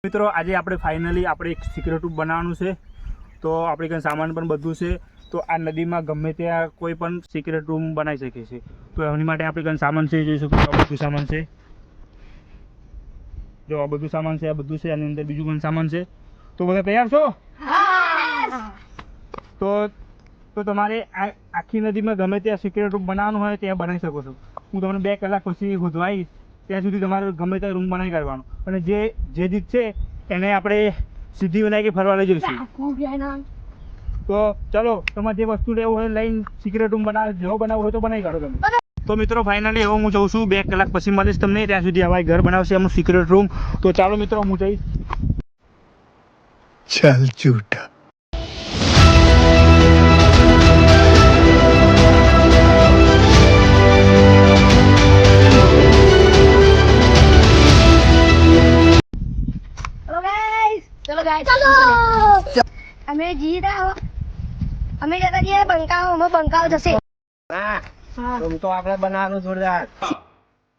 મિત્રો આજે આપણે ફાઇનલી આપણે એક સિક્રેટ રૂમ બનાવવાનું છે, તો આપણે કંઈ સામાન પણ બધું છે, તો આ નદીમાં ગમે ત્યાં કોઈ પણ સિક્રેટ રૂમ બનાવી શકીએ છીએ. તો એની માટે આપણે કંઈ સામાન છે, જોઈ શકો આ બધું સામાન છે, જો આ બધું સામાન છે, આ બધું છે, આની અંદર બીજું પણ સામાન છે. તો બધા તૈયાર છો? તો તમારે આખી નદીમાં ગમે ત્યાં સિક્રેટ રૂમ બનાવવાનું હોય ત્યાં બનાવી શકો છો. હું તમને 2 કલાક પછી ગોતવા આવીશ, ત્યાં સુધી તમારે ગમે ત્યાં રૂમ બનાવી કાઢવાનો. અને જે જીતશે એને આપણે સીધી બનાવી ફરવા લઈ જઈશું. તો ચાલો, તમારે જે વસ્તુ લેવું હોય લઈને સિક્રેટ રૂમ જેવો બનાવવો હોય તો બનાવી કાઢો તમે. તો મિત્રો ફાઇનલી હવે હું જઉં છું, 2 કલાક પછી મળીશ તમને. ત્યાં સુધી હવે ઘર બનાવશે એમનું સિક્રેટ રૂમ. તો ચાલો મિત્રો, હું જઈશ. चल झूठा. અમે જીતા અમે જતા જઈએ બંકાઓ જશે. तुम तो આપણે બનાવવાનું જોરદાર.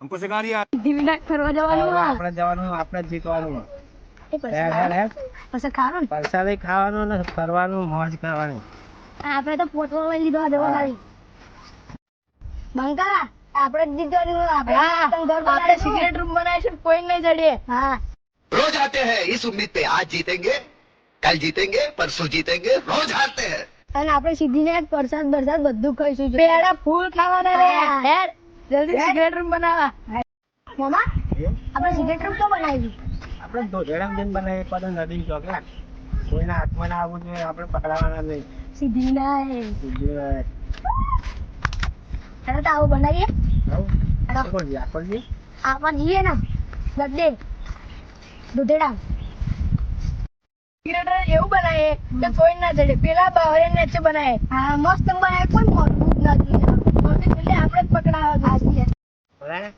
हमको सिखा दिया. દિવ્યાક ફરવા જવાનું. આપણે જવાનું, આપણે જીતવાનું. એ પછી ખાવાનું પરસાદી ખાવાનું ને ફરવાનું, મોજ કરવાની. આપણે તો પોતવા લઈ લીધો દેવાની બંકા. આપણે જીતવાનું. આપણે સિગરેટ રૂમ બનાવીશું, કોઈ નહીં જડીએ. હા, रोज आते हैं इस उम्मीद पे आज जीतेंगे, कल जीतेंगे, परसों जीतेंगे, रोज हारते हैं. અને આપણે સીધીને પ્રસાદ બધું ખાઈશું. પેડા ફૂલ ખાવાના રે. હેડ જલ્દી સિગરેટ રૂમ બનાવવા. મામા, આપણે સિગરેટ રૂમ તો બનાવીશું. આપણે ધોધેડામ જઈને બનાવીએ, પણ નદી ચોકલા કોઈના હાથમાં ના આવવું જોઈએ, આપણે પકડાવાના નહીં. સીધી ના બીજું ચાલો તો આવું બનાવીએ. આપણને આપણે જઈએ ને ગદ્દે દૂધેડા સિગરેટ એવું બનાવીએ કે કોઈ ના ચડે. પેલા બાવરે નીચે બનાવે. હા, મસ્ત બનાવે. કોઈ મોટું નથી એટલે આપણે જ પકડાવા જોઈએ. બરાબર.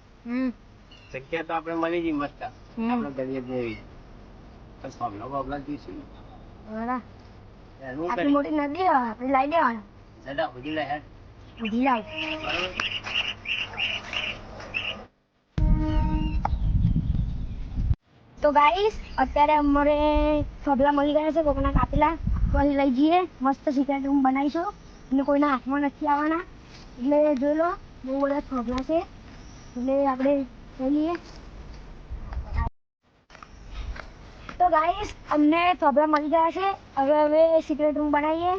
જગ્યા તો આપણે મળી ગઈ મસ્ત. આપણે દરિયા જેવી તો સોમનો બાબલા જોઈશું. બરાબર. એનું આટલી મોટી નદી આપણે લાવી દેવાનું. દાદા ઉડી લે હેડ. ઉધી લાવ. તો ગાઈસ, અત્યારે અમારે થોભલા મળી ગયા છે, કોકના કાપેલા. તો અહીં લઈ જઈએ, મસ્ત સિક્રેટ રૂમ બનાવીશું. એટલે કોઈના હાથમાં નથી આવવાના. એટલે જોઈ લો, બહુ બધા થોભલા છે, એટલે આપણે લઈ લઈએ. તો ગાઈસ, અમને થોભલા મળી ગયા છે. હવે સિક્રેટ રૂમ બનાવીએ.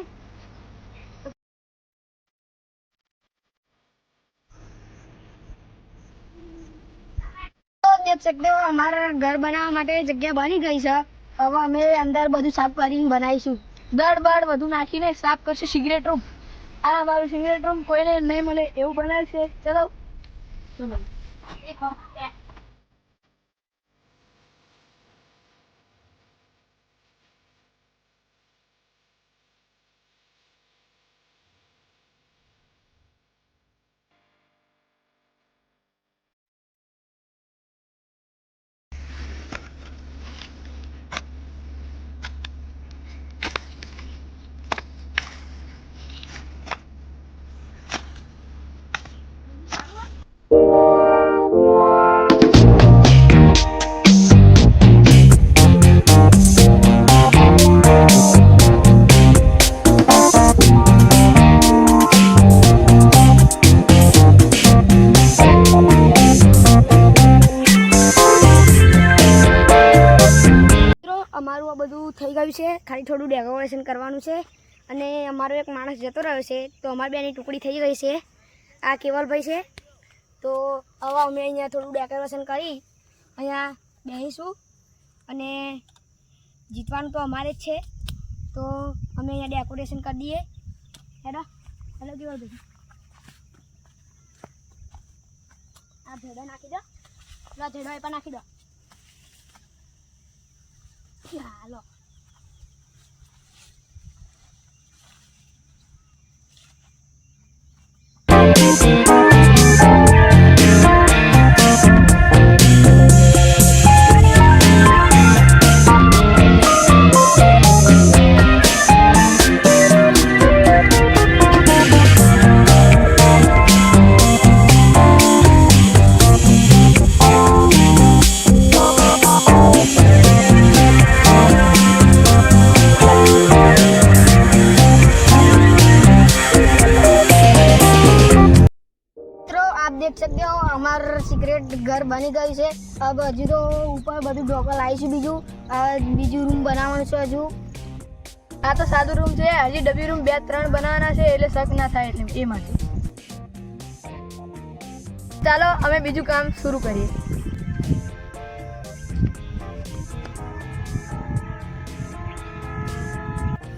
દેખ सकते हो, हमारा घर बनावવા માટે જગ્યા બની ગઈ છે. હવે અમે અંદર બધું સાફ કરીને બનાવીશું. દળ બળ બધું નાખીને સાફ કરશું સિગરેટ રૂમ. આ અમારું સિગરેટ રૂમ કોઈને નહીં મળે એવું બનાવશે. ચલો અમારું આ બધું થઈ ગયું છે. ખાલી થોડું ડેકોરેશન કરવાનું છે. અને અમારો એક માણસ જતો રહ્યો છે, તો અમારી બેની ટુકડી થઈ ગઈ છે. આ કેવલભાઈ છે. તો હવે અમે અહીંયા થોડું ડેકોરેશન કરી અહીંયા બેસીશું. અને જીતવાનું તો અમારે જ છે, તો અમે અહીંયા ડેકોરેશન કરી દઈએ. હેડો હેલો કેવલભાઈ, આ ભેડો નાખી દો. ભેડો એ પણ નાખી દો. ચાલો બની ગયું છે. હવે હજુ તો ઉપર બધું ઢોકળ લાવીશું. બીજું રૂમ બનાવવાનું છે હજુ. આ તો સાદો રૂમ છે, હજી ડબી રૂમ 2-3 બનાવવાના છે એટલે શક ના થાય એટલે એ માટે. ચાલો અમે બીજું કામ શરૂ કરીએ.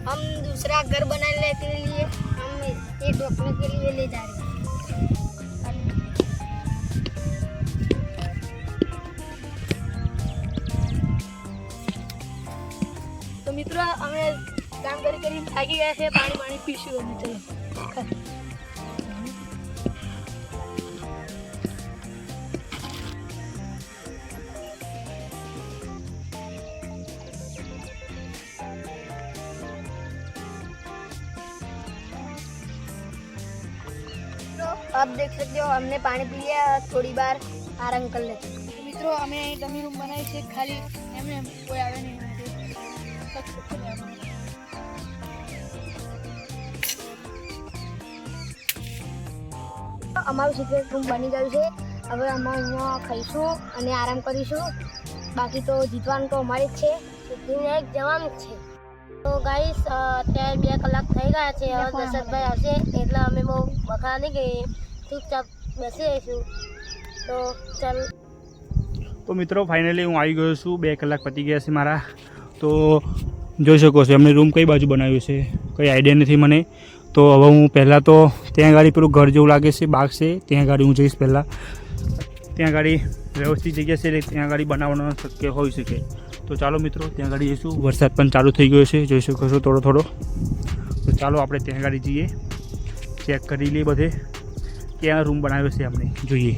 हम दूसरा घर बनाने के लिए हम एक डॉक्टर के लिए ले जा रहे हैं. તો મિત્રો અમે કામ કરી થાકી ગયા છે, પાણી પીશું અમે. ચલો अब देख सकते हो हमने पानी पी लिया. थोड़ी बार आराम कर लेते हैं. મિત્રો અમે અહીં ડમી રૂમ બનાવી છે, ખાલી એમને કોઈ આવે નહીં માટે. અમારું સિક્રેટ રૂમ બની ગયું છે. હવે અમે અહીંયા ખાઈશું અને આરામ કરીશું. બાકી તો જીતવાનું તો અમારે જ છે, સિદ્ધિને એક જવાનું જ છે. તો ગાઈસ અત્યારે 2 કલાક થઈ ગયા છે. હવે દશરથભાઈ આવશે એટલે અમે બહુ બખા નહીં ગઈએ, ચૂપચાપ બેસી રહીશું. તો ચાલ. તો મિત્રો ફાઇનલી હું આવી ગયો છું. 2 કલાક પતી ગયા છે મારા. તો જોઈ શકો છો એમને રૂમ કઈ બાજુ બનાવ્યું છે કંઈ આઈડિયા નથી મને. તો હવે હું પહેલાં તો ત્યાં ગાડી પેલું ઘર જેવું લાગે છે, બાગ છે, ત્યાં ગાડી હું જઈશ પહેલાં. ત્યાં ગાડી વ્યવસ્થિત જગ્યા છે એટલે ત્યાં ગાડી બનાવવાનો શક્ય હોઈ શકે. તો ચાલો મિત્રો ત્યાં ગાડી જઈશું. વરસાદ પણ ચાલુ થઈ ગયો છે, જોઈ શકો છો થોડો થોડો. તો ચાલો આપણે ત્યાં ગાડી જઈએ, ચેક કરી લઈએ બધે ક્યાં રૂમ બનાવ્યો છે આપણે જોઈએ.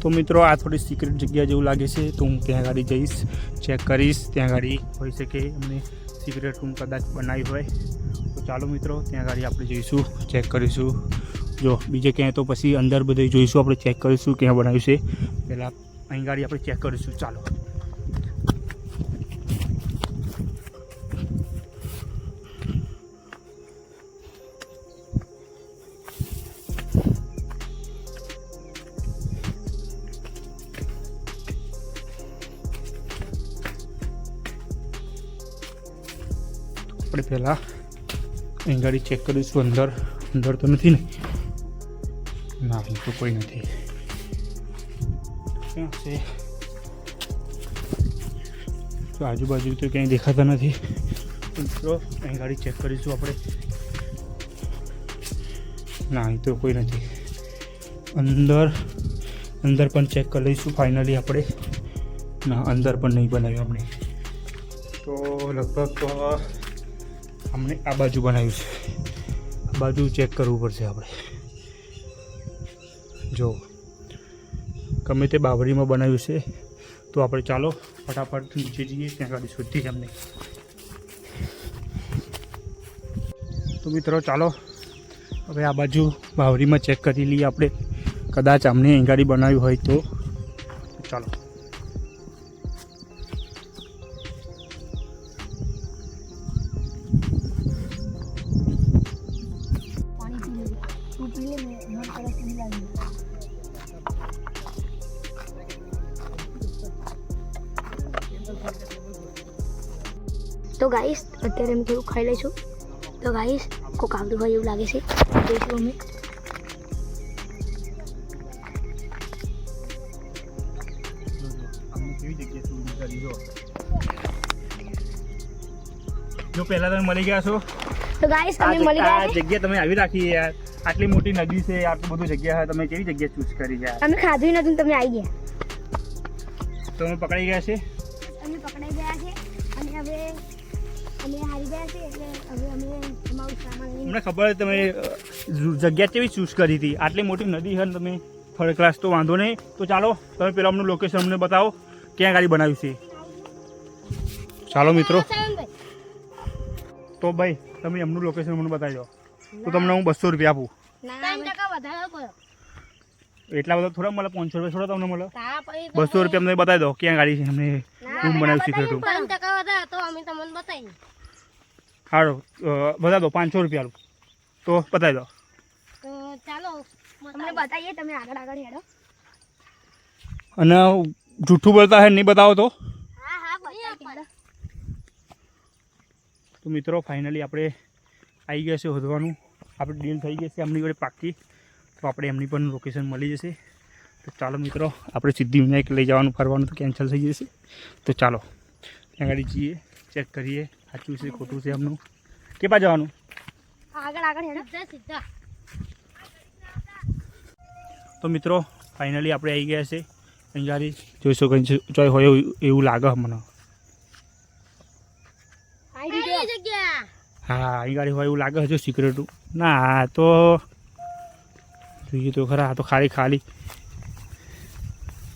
તો મિત્રો આ થોડી સિક્રેટ જગ્યા જેવું લાગે છે, તો હું ત્યાં ગાડી જઈશ, ચેક કરીશ. ત્યાં ગાડી હોઈ શકે અમને સિક્રેટ રૂમ કદાચ બનાવી હોય. તો ચાલો મિત્રો ત્યાં ગાડી આપણે જઈશું, ચેક કરીશું. જો બીજે ક્યાંય તો પછી અંદર બધે જોઈશું, આપણે ચેક કરીશું ક્યાં બનાવ્યું છે. પહેલાં અહીં ગાડી આપણે ચેક કરીશું. ચાલો. આપણે પહેલાં અહીં ગાડી ચેક કરીશું. અંદર તો નથી ને? ના, અહીં તો કોઈ નથી. ક્યાં છે? તો આજુબાજુ તો ક્યાંય દેખાતા નથી. તો અહીં ગાડી ચેક કરીશું આપણે. ના, અહીં તો કોઈ નથી. અંદર પણ ચેક કરી લઈશું ફાઇનલી આપણે. ના, અંદર પણ નહીં બનાવ્યું આપણે. તો લગભગ તો અમને આ બાજુ બનાવ્યું છે. આ બાજુ ચેક કરવું પડશે આપણે. જો ગમે તે બાવરીમાં બનાવ્યું છે. તો આપણે ચાલો ફટાફટ નીચે જઈએ, ત્યાં ગાડી શોધી છે અમને. તો મિત્રો ચાલો હવે આ બાજુ બાવરીમાં ચેક કરી લઈએ આપણે. કદાચ અમને અહીં ગાડી બનાવ્યું હોય તો ચાલો. તો ગાઈસ અત્યારે અમે થોડું ખાઈ લઈશું. તો ગાઈસ કોક આવતું હોય એવું લાગે છે, જોઈશું અમે. જો પહેલા તમે મળી ગયા છો. તો ગાઈસ અમે મળી ગયા આ છે. જગ્યા તમે આવી રાખી યાર. આટલી મોટી નદી છે, આટલું બધું જગ્યા છે, તમે કેવી જગ્યા ચૂઝ કરી યાર? અમે ખાધું નતું, તમે આવી ગયા. તમે પકડાઈ ગયા છે. અમે પકડાઈ ગયા છે અને હવે અમે હારી ગયા છે એટલે હવે અમે અમારું સામાન અમને ખબર છે તમે જગ્યા કેવી ચૂઝ કરી હતી. આટલી મોટી નદી છે ને તમે થર્ડ ક્લાસ તો વાંધો નહીં. તો ચાલો તમે પેલા અમને લોકેશન અમને બતાવો ક્યાં ગાડી બનાવ્યું છે. ચાલો મિત્રો. તો ભાઈ તમે એમનું લોકેશન મને બતાવી દો તો તમને હું 200 રૂપિયા આપું. 3% વધારે કરો. એટલા બધા થોડા મળે, 500 રૂપિયા થોડા તમને મળે. 200 રૂપિયા અમને બતાવી દો ક્યાં ગાડી છે અમને રૂમ બનાવ્યું સિક્રેટ રૂમ. 5% વધારે તો અમે તમને બતાવીએ. સારું બતાવી દો 500 રૂપિયા તો બતાવી દો. તો ચાલો તમને બતાવીએ, તમે આગળ હેડો. અને જૂઠું બોલતા હે નહીં બતાવો તો મિત્રો ફાઇનલી આપણે આવી ગયા છે શોધવાનું. આપણે ડીલ થઈ ગઈ છે એમની જોડે પાક્કી, તો આપણે એમની પણ લોકેશન મળી જશે. તો ચાલો મિત્રો, આપણે સિદ્ધિવિનાયક લઈ જવાનું ફરવાનું તો કેન્સલ થઈ જશે. તો ચાલો ત્યાં આગળ જઈએ, ચેક કરીએ સાચું છે ખોટું છે એમનું. કે પા જવાનું? તો મિત્રો ફાઇનલી આપણે આવી ગયા છે. અહીં ગાડી જોઈશો કંઈ જોઈ હોય એવું લાગે મને. હા, અહીં ગાડી હોય એવું લાગે છે સિક્રેટું. ના આ તો જોઈએ તો ખરા, આ તો ખાલી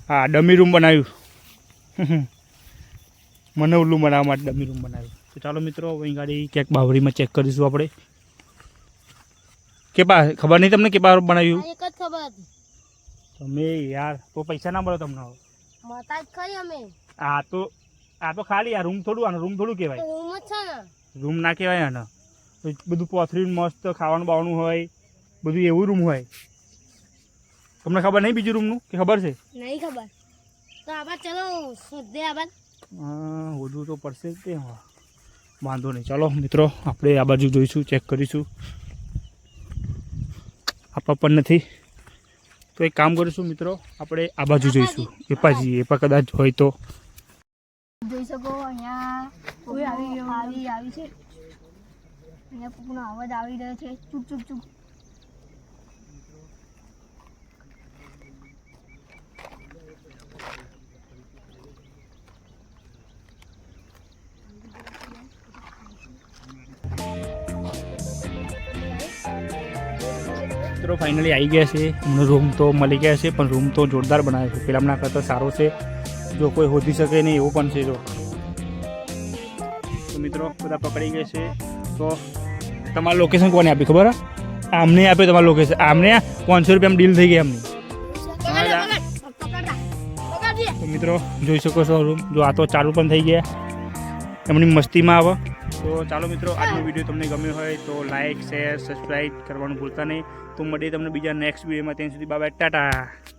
હા ડમી રૂમ બનાવ્યું. મને ઉલ્લું બનાવવા માટે ડમી રૂમ બનાવ્યું. તો ચાલો મિત્રો અહીં ગાડી ક્યાંક બાવરીમાં ચેક કરીશું આપણે. કે ખબર નહીં તમને કે બાર બનાવ્યું? એક જ ખબર હતી. તમે યાર તો પૈસા ના મળો તમને. મતા જ ખરી અમે. આ તો ખાલી આ રૂમ થોડું, આનો રૂમ થોડું કહેવાય. રૂમ જ છે ને. રૂમ ના કહેવાય આને. બધું પોથરીને મસ્ત ખાવાનું બાવાનું હોય, બધું એવું રૂમ હોય. તમને ખબર નહીં બીજું રૂમનું કે ખબર છે? નહીં ખબર. તો આબાદ ચલો શોધે આબાદ. હા વધુ તો પડશે તે. હા વાંધો નહીં, ચાલો મિત્રો આપણે આ બાજુ જોઈશું, ચેક કરીશું. આપા પણ નથી તો એક કામ કરીશું મિત્રો, આપણે આ બાજુ જોઈશું. એપા કદાચ હોય તો જોઈ શકો અહીંયા કોઈ આવી છે. અહીંયા કોકનો અવાજ આવી રહ્યો છે. ચૂપ ચૂપ ચૂપ. મિત્રો ફાઇનલી આવી ગયા છે. એમનો રૂમ તો મળી ગયા છે, પણ રૂમ તો જોરદાર બનાવ્યો છે. પેલા હમણાં કરતાં સારો છે. જો કોઈ શોધી શકે નહીં એવું પણ છે. જો તો મિત્રો બધા પકડી ગયા છે. તો તમારું લોકેશન કોને આપી ખબર? આમને આપે તમારું લોકેશન. આમને 500 રૂપિયામાં ડીલ થઈ ગઈ એમની. તો મિત્રો જોઈ શકો છો રૂમ. જો આ તો ચાલુ પણ થઈ ગયા એમની મસ્તીમાં આવે. તો ચાલો મિત્રો, આજનો વિડીયો તમને ગમ્યો હોય તો લાઇક, શેર, સબસ્ક્રાઈબ કરવાનું ભૂલતા નહીં. તો મળીએ તમને બીજા નેક્સ્ટ વિડીયોમાં. ત્યાં સુધી બાય બાય, ટાટા.